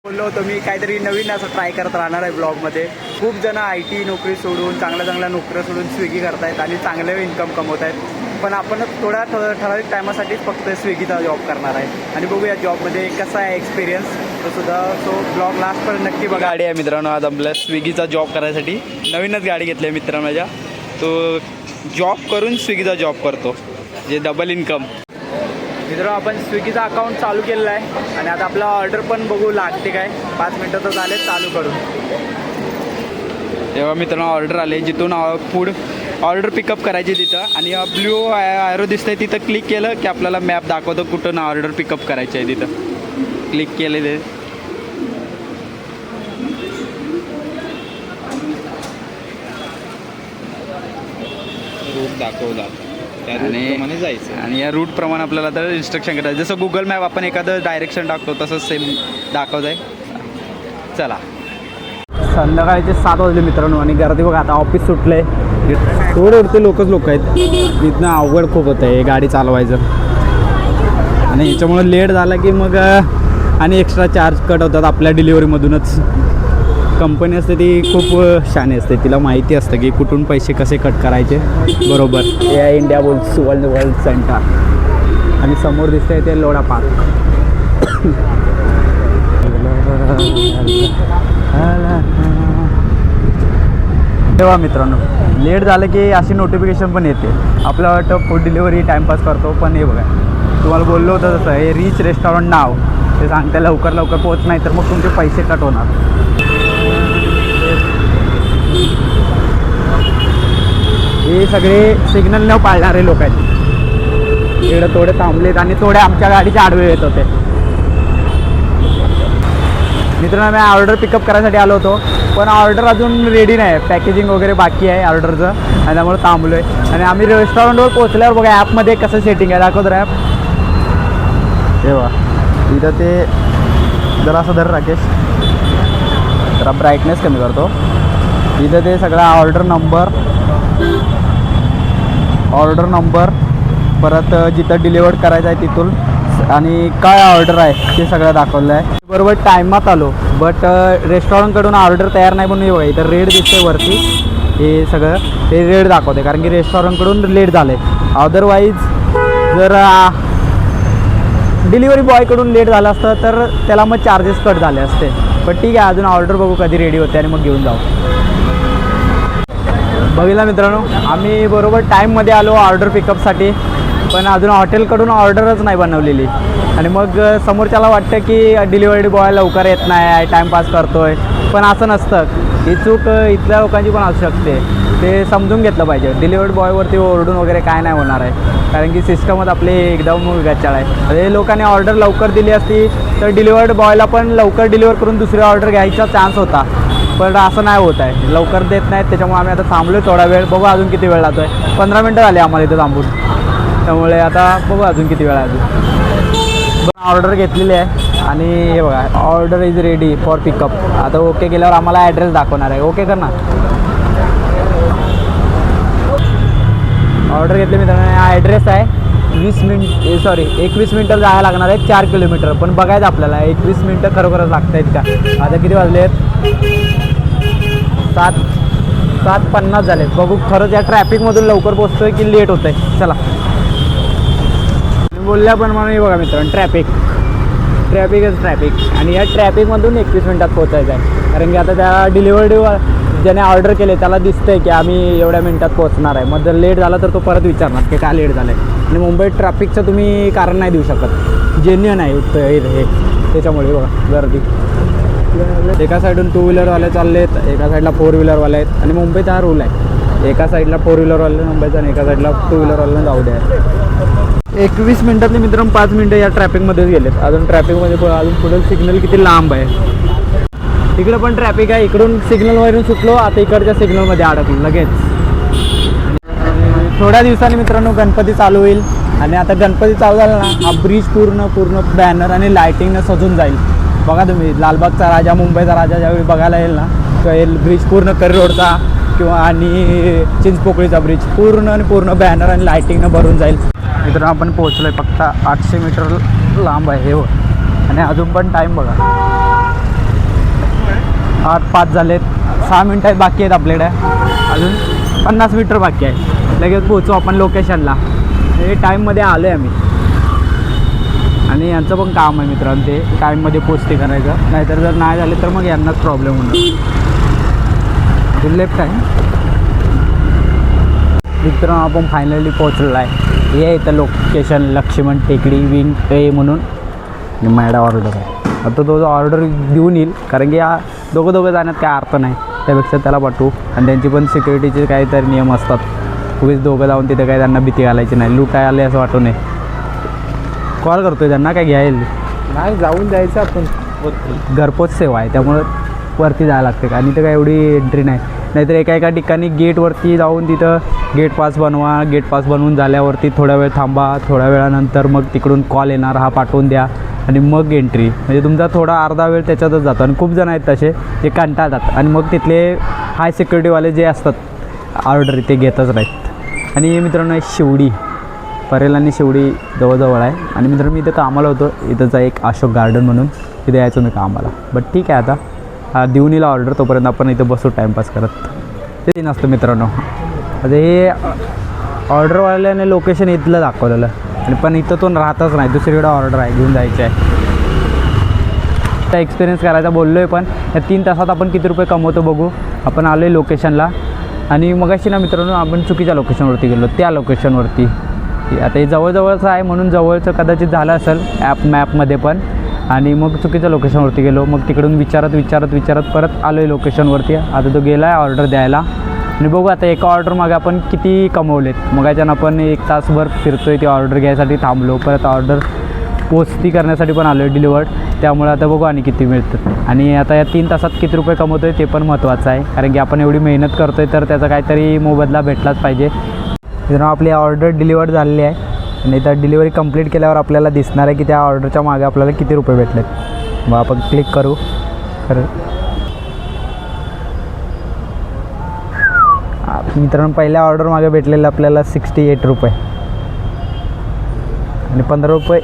बोललो होतो मी काहीतरी नवीन असं ट्राय करत राहणार आहे ब्लॉगमध्ये. खूप जण IT नोकरी सोडून चांगल्या नोकऱ्या सोडून स्विगी करतायत आणि चांगले इन्कम कमवत आहेत. पण आपण थोडा ठराविक टायमासाठीच फक्त स्विगीचा जॉब करणार आहे आणि बघूया जॉबमध्ये कसा आहे एक्सपिरियन्स तो सुद्धा. सो ब्लॉग लास्टपर्यंत नक्की बघा. गाडी आहे मित्रांनो आज आपल्या स्विगीचा जॉब करायसाठी. नवीनच गाडी घेतली आहे मित्रांनो माझ्या. तो जॉब करून स्विगीचा जॉब करतो जे डबल इन्कम. मित्रांनो आपण स्विगीचा अकाउंट चालू केलेला आहे आणि आता आपला ऑर्डर पण बघू लागते काय. 5 मिनटं तर झाले चालू करून. तेव्हा मित्रांनो ऑर्डर आले जिथून फूड ऑर्डर पिकअप करायची तिथं आणि ब्ल्यू ॲरो दिसतंय तिथं क्लिक केलं की आपल्याला मॅप दाखवतो कुठून ऑर्डर पिकअप करायची आहे. तिथं क्लिक केले ते रूट दाखवला त्याप्रमाणे जायचं आणि या रूटप्रमाणे आपल्याला तर इन्स्ट्रक्शन करायचं. जसं गुगल मॅप आपण एखादं डायरेक्शन टाकतो तसंच सेम दाखवत आहे. चला संध्याकाळचे 7 वाजले मित्रांनो आणि गर्दी बघा. आता ऑफिस सुटलं आहे. थोडे लोक आहेत. इथनं अवघड खूप होतं आहे गाडी चालवायचं आणि याच्यामुळं लेट झाला की मग आणि एक्स्ट्रा चार्ज कट होतात आपल्या डिलिव्हरीमधूनच. कंपनी असते ती खूप शानी असते. तिला माहिती असतं की कुठून पैसे कसे कट करायचे बरोबर. हे आहे इंडिया बुल्स वर्ल्ड सेंटर आणि समोर दिसतंय ते लोढा पार्क. तेव्हा मित्रांनो लेट झालं की अशी नोटिफिकेशन पण येते. आपलं वाटतं फूड डिलिव्हरी टाईमपास करतो पण हे बघा तुम्हाला बोललो होतं तसं हे रिच रेस्टॉरंट नाव ते सांगते लवकर पोहोच नाही तर मग तुमचे पैसे कट होणार. हे सगळे सिग्नल न पाळणारे लोक आहेत. इकडे थोडे थांबलेत आणि थोडे आमच्या गाडीचे आडवे येत होते. मित्रांनो मी ऑर्डर पिकअप करायसाठी आलो होतो पण ऑर्डर अजून रेडी नाही. पॅकेजिंग वगैरे बाकी आहे ऑर्डरचं आणि त्यामुळे थांबलो आहे. आणि आम्ही रेस्टॉरंटवर पोहोचल्यावर बघा ॲपमध्ये कसं सेटिंग आहे दाखवतो ॲप. तेव्हा इथं ते जरा असं धर राकेश जरा ब्राईटनेस कमी करतो. इथं ते सगळा ऑर्डर नंबर परत जिथं डिलिव्हर्ड करायचं आहे तिथून आणि काय ऑर्डर आहे ते सगळं दाखवलं आहे. बरोबर टायमात आलो बट रेस्टॉरंटकडून ऑर्डर तयार नाही म्हणून बघा इथं रेड दिसते वरती. हे सगळं ते रेड दाखवते कारण की रेस्टॉरंटकडून लेट झालं आहे. अदरवाईज जर डिलिव्हरी बॉयकडून लेट झालं असतं तर त्याला मग चार्जेस कट झाले असते. पण ठीक आहे अजून ऑर्डर बघू कधी रेडी होते आणि मग घेऊन जाऊ. बघितला मित्रांनो आम्ही बरोबर टाईममध्ये आलो ऑर्डर पिकअपसाठी पण अजून हॉटेलकडून ऑर्डरच नाही बनवलेली. आणि मग समोरच्याला वाटतं की डिलिव्हरी बॉय लवकर येत नाही टाईमपास करतो आहे. पण असं नसतं. ही चूक इथल्या लोकांची पण असू शकते. ते समजून घेतलं पाहिजे. डिलिव्हरी बॉयवरती ओरडून वगैरे काय नाही होणार आहे कारण की सिस्टमच आपली एकदम गच्चाळ आहे. हे लोकांनी ऑर्डर लवकर दिली असती तर डिलिव्हर्ड बॉयला पण लवकर डिलिव्हर करून दुसरी ऑर्डर घ्यायचा चान्स होता. पण असं नाही होत आहे. लवकर देत नाहीत त्याच्यामुळे आम्ही आता थांबलो आहे थोडा वेळ. बघू अजून किती वेळ लागतो आहे. 15 मिनटं झाली आम्हाला इथं थांबून. त्यामुळे आता बघू अजून किती वेळ अजून. ऑर्डर घेतलेली आहे आणि हे बघा order is ready for pickup. आता ओके केल्यावर आम्हाला ॲड्रेस दाखवणार आहे. ओके कर ना. ऑर्डर घेतली मित्रांनो. हा ॲड्रेस आहे 21 मिनटं जायला लागणार आहे 4 किलोमीटर. पण बघायचं आपल्याला 21 मिनटं खरोखरच लागत आहेत का. आता किती वाजले आहेत 7:50 झाले. बघू खरंच या ट्रॅफिकमधून लवकर पोहोचतोय की लेट होतं आहे. चला बोलल्या पण म्हणून बघा मित्रांनो ट्रॅफिक आणि या ट्रॅफिकमधून 21 मिनटात पोहोचायचं आहे. कारण की आता त्या डिलिव्हरी ज्याने ऑर्डर केले त्याला दिसतं आहे की आम्ही एवढ्या मिनटात पोहोचणार आहे. मग जर लेट झाला तर तो परत विचारणार की काय लेट झालं आहे. आणि मुंबईत ट्रॅफिकचं तुम्ही कारण नाही देऊ शकत. जेन्युइन आहे हे. त्याच्यामुळे बघा गर्दी. एका साईडून 2 व्हीलरवाले चाललेत एका साईडला 4 व्हीलरवाले आहेत. आणि मुंबईचा हा रूल आहे एका साईडला 4 व्हीलरवाले मुंबईचा आणि एका साईडला 2 व्हीलरवाल्यांना जाऊ द्या. 21 मिनटातले मित्रांनो 5 मिनटं या ट्रॅफिकमध्येच गेलेत. अजून ट्रॅफिकमध्ये अजून पुढे सिग्नल किती लांब आहे. इकडं पण ट्रॅफिक आहे. इकडून सिग्नलवरून सुटलो आता इकडच्या सिग्नलमध्ये अडकलो लगेच. थोड्या दिवसांनी मित्रांनो गणपती चालू होईल आणि आता गणपती चालू झाला ना हा ब्रिज पूर्ण बॅनर आणि लायटिंगनं सजून जाईल. बघा तुम्ही लालबागचा राजा मुंबईचा राजा ज्यावेळी बघायला येईल ना तर ब्रिज पूर्ण करी रोडचा किंवा आणि चिंचपोकळीचा ब्रिज पूर्ण बॅनर आणि लायटिंगनं भरून जाईल. मित्रांनो आपण पोहोचलो आहे फक्त 800 मीटर लांब आहे हे आणि अजून पण टाईम बघा 8:05 झालेत, 6 मिनटं बाकी आहेत आपल्याकडे, अजून 50 मीटर बाकी आहे, लगेच पोहोचू आपण लोकेशनला. हे टाईममध्ये आलो आहे आम्ही, आणि यांचं पण काम आहे मित्रांनो ते टाईममध्ये पोचते करायचं, नाहीतर जर नाही झाले तर मग यांनाच प्रॉब्लेम होणार. लेफ्ट आहे मित्रांनो, आपण फायनली पोहोचलेलो आहे. हे इथं लोकेशन लक्ष्मण टेकडी विंग ए म्हणून माझ्या ऑर्डर आहे. आता तो जो ऑर्डर देऊन येईल, कारण की या दोघं जाण्यात काय अर्थ नाही, त्यापेक्षा त्याला पाठवू. आणि त्यांची पण सिक्युरिटीचे काहीतरी नियम असतात, उगीच दोघं जाऊन तिथे काही त्यांना भीती घालायची नाही, लुटाय आले असं वाटू नये. कॉल करतो आहे त्यांना, काय घ्यायला नाही, जाऊन जायचं आपण. घरपोच सेवा आहे, त्यामुळं वरती जायला लागते, आणि इथं काय एवढी एंट्री नाही. नाहीतर एका ठिकाणी गेटवरती जाऊन तिथं गेट पास बनवा, गेट पास बनवून झाल्यावरती थोडा वेळ थांबा, थोड्या वेळानंतर मग तिकडून कॉल येणार, हा पाठवून द्या, आणि मग एंट्री. म्हणजे तुमचा थोडा अर्धा वेळ त्याच्यातच जातो. आणि खूप जण आहेत तसे जे कंटाळतात, आणि मग तिथले हाय सिक्युरिटीवाले जे असतात ऑर्डर ते घेतच नाहीत. आणि मित्रांनो शिवडी परेल आणि शिवडी जवळजवळ आहे. आणि मित्रांनो मी इथं कामाला होतो, इथंचा एक अशोक गार्डन म्हणून, तिथे यायचो मी कामाला. बट ठीक आहे, आता देऊन येईल ऑर्डर, तोपर्यंत आपण इथं बसू टाईमपास करत. ते नसतं मित्रांनो. आता हे ऑर्डरवाल्याने लोकेशन इथलं दाखवलेलं, आणि पण इथं तो राहतच नाही, दुसरीकडे ऑर्डर आहे, घेऊन जायची आहे. त्या एक्सपिरियन्स करायचा बोललो आहे, पण या 3 तासात आपण किती रुपये कमवतो बघू. आपण आलो आहे लोकेशनला, आणि मगाशी ना मित्रांनो आपण चुकीच्या लोकेशनवरती गेलो, त्या लोकेशनवरती. आता हे जवळजवळचं आहे म्हणून जवळचं कदाचित झालं असेल मॅपमध्ये पण, आणि मग चुकीच्या लोकेशनवरती गेलो. मग तिकडून विचारत परत आलो आहे लोकेशनवरती. आता तो गेला आहे ऑर्डर द्यायला, आणि बघू आता एका ऑर्डर मागे आपण किती कमवलेत. मगाच्यानं आपण 1 तासभर फिरतो आहे, ती ऑर्डर घ्यायसाठी थांबलो, परत ऑर्डर पोचती करण्यासाठी पण आलो आहे डिलिवर्ड. त्यामुळे आता बघू आणि किती मिळतात, आणि आता या 3 तासात किती रुपये कमवतो आहे ते पण महत्त्वाचं आहे, कारण की आपण एवढी मेहनत करतो आहे तर त्याचा काहीतरी मोबदला भेटलाच पाहिजे. मित्रांनो आपली ऑर्डर डिलिवर्ड झालेली आहे, आणि त्या डिलिव्हरी कंप्लीट केल्यावर आपल्याला दिसणार आहे की त्या ऑर्डरच्या मागे आपल्याला किती रुपये भेटलेत. मग आपण क्लिक करू. मित्रांनो पहिल्या ऑर्डर मागे भेटलेलं आपल्याला 68 रुपये, आणि 15 रुपये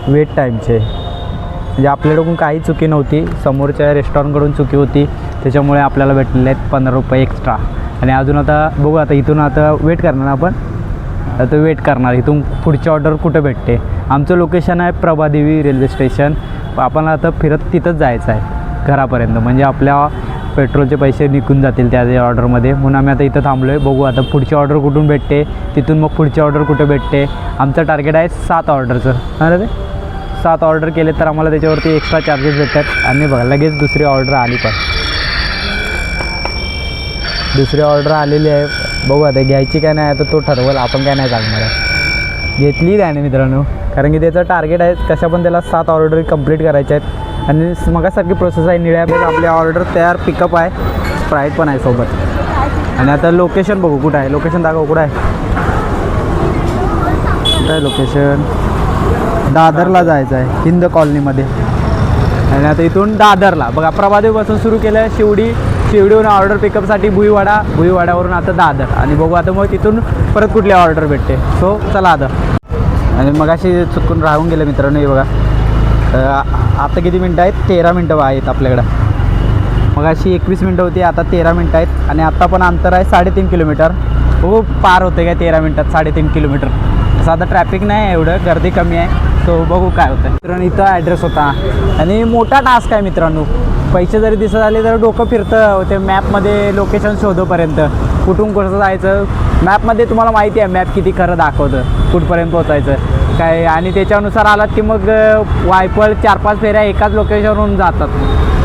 वेट टाईमचे. म्हणजे आपल्याकडून काही चुकी नव्हती, समोरच्या रेस्टॉरंटकडून चुकी होती, त्याच्यामुळे आपल्याला भेटलेले आहेत 15 रुपये एक्स्ट्रा. आणि अजून आता बघू, आता इथून आता वेट करणार आपण, आता वेट करणार इथून पुढची ऑर्डर कुठं भेटते. आमचं लोकेशन आहे प्रभादेवी रेल्वे स्टेशन. आपण आता फिरत तिथंच जायचं आहे घरापर्यंत, म्हणजे आपल्या पेट्रोलचे पैसे निघून जातील त्या ऑर्डरमध्ये. म्हणून आम्ही आता इथं थांबलो आहे. बघू आता पुढची ऑर्डर कुठून भेटते, तिथून मग पुढची ऑर्डर कुठे भेटते. आमचं टार्गेट आहे 7 ऑर्डरचं. अरे ते 7 ऑर्डर केले तर आम्हाला त्याच्यावरती एक्स्ट्रा चार्जेस भेटतात. आणि बघा लगेच दुसरी ऑर्डर आली, पण दुसरी ऑर्डर आलेली आहे. बघू आता घ्यायची काय नाही, आता तो ठरवलं, आपण काय नाही सांगणार आहे. घेतली त्याने मित्रांनो, कारण की त्याचं टार्गेट आहे कशा पण त्याला 7 ऑर्डर कंप्लीट करायच्या आहेत. आणि मगासारखी प्रोसेस आहे. निळ्या आपली ऑर्डर तयार, पिकअप आहे, स्प्राईट पण आहे सोबत. आणि आता लोकेशन बघू कुठं आहे, लोकेशन दाखव कुठं आहे. कुठं आहे लोकेशन? दादरला जायचं आहे, हिंद कॉलनीमध्ये. आणि आता इथून दादरला बघा, प्रभादेवीपासून सुरू केलं आहे शिवडीहून ऑर्डर पिकअपसाठी भुईवाड्यावरून आता दादर. आणि बघू आता मग तिथून परत कुठली ऑर्डर भेटते. सो चला आता. आणि मग अशी चुकून राहून गेलं मित्रांनो. हे बघा आता किती मिनटं आहेत, 13 मिनटं आहेत आपल्याकडं. मग अशी 21 मिनटं होती, आता 13 मिनटं आहेत. आणि आत्ता पण अंतर आहे 3.5 किलोमीटर. हो पार होते काय 13 मिनटात 3.5 किलोमीटर. असं आता ट्रॅफिक नाही एवढं, गर्दी कमी आहे. सो बघू काय होतं. मित्रांनो इथं ॲड्रेस होता, आणि मोठा टास्क आहे मित्रांनो. पैसे जरी दिसत आले तर डोकं फिरतं ते मॅपमध्ये लोकेशन शोधोपर्यंत, कुठून कसं जायचं. मॅपमध्ये तुम्हाला माहिती आहे मॅप किती खरं दाखवतं, कुठपर्यंत पोचायचं काय. आणि त्याच्यानुसार आलात की मग वायपळ 4-5 फेऱ्या एकाच लोकेशनवरून जातात,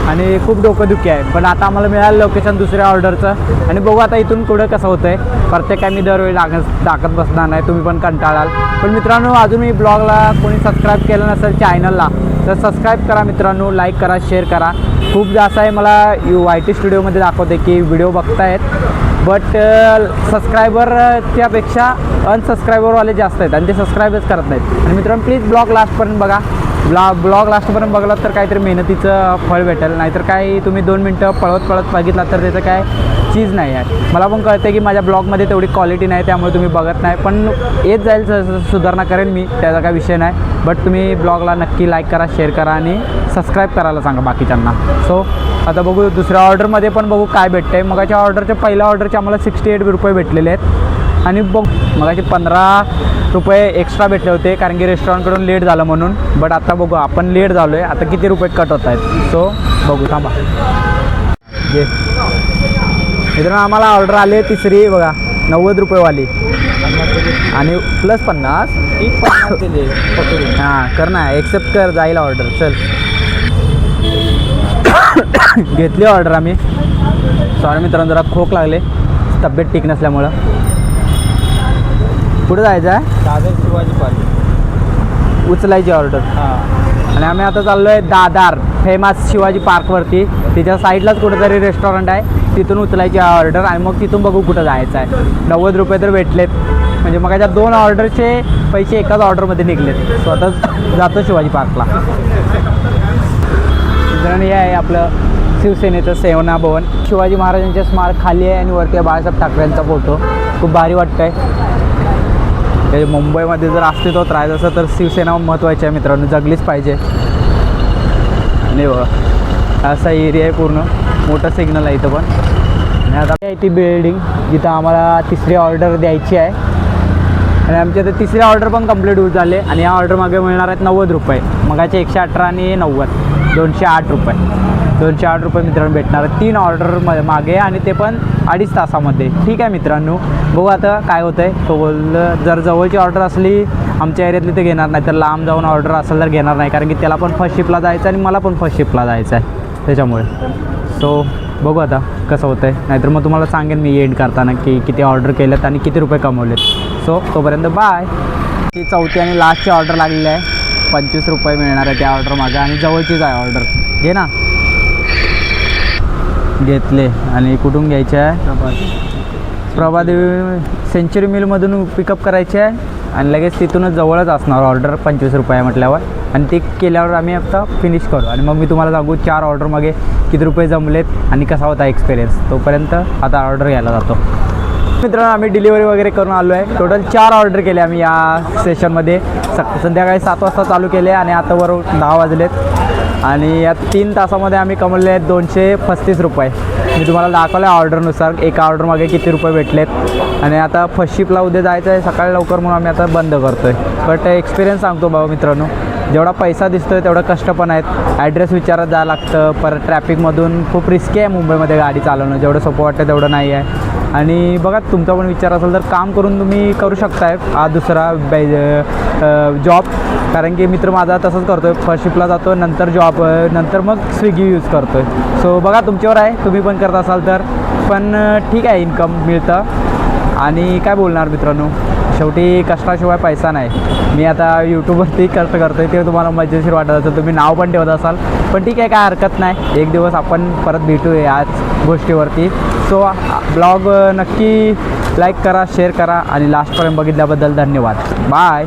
आणि खूप डोकंदुखी आहे. पण आता आम्हाला मिळालं लोकेशन दुसऱ्या ऑर्डरचं. आणि बघू आता इथून पुढं कसं होतं आहे. प्रत्येक काय मी दरवेळी टाकत बसणार नाही, तुम्ही पण कंटाळाल. पण मित्रांनो अजून मी ब्लॉगला कोणी सबस्क्राईब केलं नसेल चॅनलला तर सबस्क्राईब करा मित्रांनो, लाईक करा, शेअर करा. खूप जास्त आहे मला YT स्टुडिओमध्ये दाखवते की व्हिडिओ बघतायत, बट सबस्क्रायबरच्यापेक्षा अनसबस्क्रायबरवाले जास्त आहेत, आणि ते सबस्क्राईबच करत नाहीत. आणि मित्रांनो प्लीज ब्लॉग लास्टपर्यंत बघा, ब्लॉग लास्टपर्यंत बघलात तर काहीतरी मेहनतीचं फळ भेटेल, नाहीतर काय तुम्ही 2 मिनटं पळत बघितलात तर त्याचं काय चीज नाही आहे. मला पण कळतं की माझ्या ब्लॉगमध्ये तेवढी क्वालिटी नाही, त्यामुळे तुम्ही बघत नाही, पण येत जाईल, सुधारणा करेन मी, त्याचा काय विषय नाही. बट तुम्ही ब्लॉगला नक्की लाईक करा, शेअर करा आणि सबस्क्राईब करायला सांगा बाकीच्यांना. सो आता बघू दुसऱ्या ऑर्डरमध्ये पण बघू काय भेटतं आहे. मगाच्या ऑर्डरच्या पहिल्या ऑर्डरचे आम्हाला 68 रुपये भेटलेले आहेत आणि मगाचे 15 रुपये एक्स्ट्रा भेटले होते कारण की रेस्टॉरंटकडून लेट झालं म्हणून. बट आता बघू आपण लेट झालो आहे, आता किती रुपये कट होत आहेत. सो बघू, थांबा. जे मित्रांनो आम्हाला ऑर्डर आले तिसरी बघा 90 रुपयेवाली आणि प्लस 50 हां कर ना, एक्सेप्ट कर, जाईल ऑर्डर. चल घेतली ऑर्डर आम्ही. सॉरी मित्रांनो जरा खोक लागले, तब्येत ठीक नसल्यामुळं. कुठं जायचं आहे? दादर शिवाजी पार्क उचलायची ऑर्डर. हां आणि आम्ही आता चाललो आहे दादर फेमस शिवाजी पार्कवरती. तिच्या साईडलाच कुठेतरी रेस्टॉरंट आहे, तिथून उचलायची ऑर्डर आणि मग तिथून बघू कुठं जायचं आहे. 90 रुपये तर भेटलेत, म्हणजे मग याच्या 2 ऑर्डरचे पैसे एकाच ऑर्डरमध्ये निघलेत. स्वतः जातो शिवाजी पार्कला. मित्रांनो हे आहे आपलं शिवसेनेचं सेना भवन. शिवाजी महाराजांचे स्मारक खाली आहे आणि वरती बाळासाहेब ठाकरेंचा फोटो. खूप भारी वाटतं आहे. हे मुंबईमध्ये जर अस्तित्वात राहायचं असं तर शिवसेना महत्त्वाची आहे मित्रांनो, जगलीच पाहिजे. आणि असा एरिया आहे, पूर्ण मोठं सिग्नल आहे इथं पण. आणि आता आहे ती बिल्डिंग जिथं आम्हाला तिसरी ऑर्डर द्यायची आहे आणि आमच्या तर तिसरी ऑर्डर पण कंप्लीट होत झाले आणि या ऑर्डर मागे मिळणार आहेत 90 रुपये. मगाचे 118 आणि 90 208 रुपये. 208 रुपये मित्रांनो भेटणार आहेत 3 ऑर्डर मागे आणि ते पण 2.5 तासामध्ये. ठीक आहे मित्रांनो, बघू आता काय होतं आहे. तो बोललं जर जवळची ऑर्डर असली आमच्या एरियातली ते घेणार नाही, तर लांब जाऊन ऑर्डर असेल तर घेणार नाही, कारण की त्याला पण फर्स्ट शिपला जायचं आणि मला पण फर्स्ट शिपला जायचं आहे त्याच्यामुळे. सो बघू आता कसं होतं आहे, नाहीतर मग तुम्हाला सांगेन मी एंड करताना की किती ऑर्डर केलेत आणि किती रुपये कमवलेत. सो तोपर्यंत बाय. ती चौथी आणि लास्टची ऑर्डर लागलेली आहे. 25 रुपये मिळणार आहे त्या ऑर्डर मागे आणि जवळचीच आहे ऑर्डर. घे ना. घेतले आणि कुठून घ्यायचे आहे? प्रभादेवी सेंचुरी मिलमधून पिकअप करायचे आहे आणि लगेच तिथूनच जवळच असणार ऑर्डर. 25 रुपये म्हटल्यावर आणि ते केल्यावर आम्ही आता फिनिश करू आणि मग मी तुम्हाला सांगू 4 ऑर्डरमागे किती रुपये जमलेत आणि कसा होता एक्सपिरियन्स. तोपर्यंत आता ऑर्डर घ्यायला जातो. मित्रांनो आम्ही डिलिव्हरी वगैरे करून आलो आहे. टोटल 4 ऑर्डर केले आम्ही या सेशनमध्ये. संध्याकाळी 7 वाजता चालू केले आणि आता बरोबर 10 वाजलेत आणि या 3 तासामध्ये आम्ही कमवले आहेत 235 रुपये. मी तुम्हाला दाखवलं आहे ऑर्डरनुसार एका ऑर्डरमागे किती रुपये भेटलेत. आणि आता फर्स्ट शिपला उद्या जायचं आहे सकाळी लवकर म्हणून आम्ही आता बंद करतो आहे. बट एक्सपिरियन्स सांगतो बाबा मित्रांनो, जेवढा पैसा दिसतो आहे तेवढं कष्ट पण आहेत. ॲड्रेस विचारत जावं लागतं, परत ट्रॅफिकमधून खूप रिस्की आहे मुंबईमध्ये गाडी चालवणं. जेवढं सोपं वाटतं तेवढं नाही आहे. आणि बघा तुमचा पण विचार असेल तर काम करून तुम्ही करू शकताय हा दुसरा जॉब. कारण की मित्र माझा तसंच करतो आहे, फर्स्ट शिपला जातो नंतर जॉब, नंतर मग स्विगी यूज करतो आहे. सो बघा तुमच्यावर आहे, तुम्ही पण करत असाल तर. पण ठीक आहे, इन्कम मिळतं. आणि काय बोलणार मित्रांनो, शेवटी कष्टाशिवाय पैसा नाही. मी आता यूट्यूबवरती कष्ट करतो आहे, ते तुम्हाला मजेशीर वाटत असेल, तुम्ही नाव पण ठेवत असाल, पण ठीक आहे काय हरकत नाही. एक दिवस आपण परत भेटूया याच गोष्टीवरती. सो ब्लॉग नक्की लाईक करा, शेअर करा आणि लास्टपर्यंत बघितल्याबद्दल धन्यवाद. बाय.